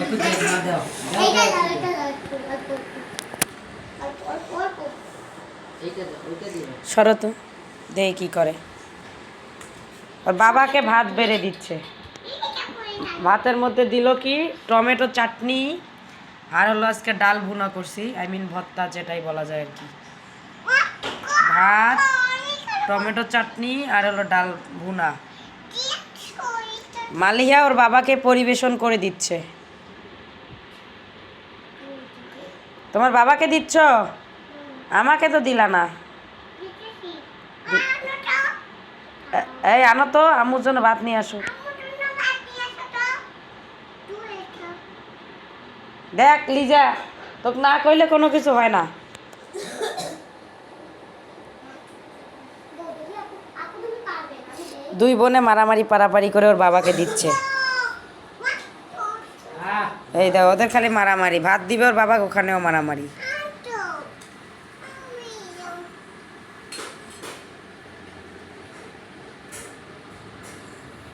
একটু দে, না দাও। এইটা দাও, এইটা দাও, একটু, একটু, অল্প। এইটা দাও, ওইটা দিও। সরো তো, দেখি কি করে। ওর বাবাকে ভাত বেড়ে দিচ্ছে। ভাতের মধ্যে দিল কি টমেটো চাটনি, আর হলো আজকে ডাল ভুনা করছি, আই মিন ভর্তা যেটাই বলা যায় আর কি। ভাত, টমেটো চাটনি আর হলো ডাল ভুনা। মালিহা ওর বাবাকে পরিবেশন করে দিচ্ছে। তোমার বাবাকে দিচ্ছ, আমাকে তো দিলা না। এই আনো তো, আম্মুর জন্য ভাত নিয়ে আসো। দেখ লিজা, তোকে না কইলে কোনো কিছু হয় না। দুই বোনে মারামারি পারাপারি করে ওর বাবাকে দিচ্ছে। এই দাও, ওদের খালি মারামারি, ভাত দিবে ওর বাবা, ওখানেও মারামারি।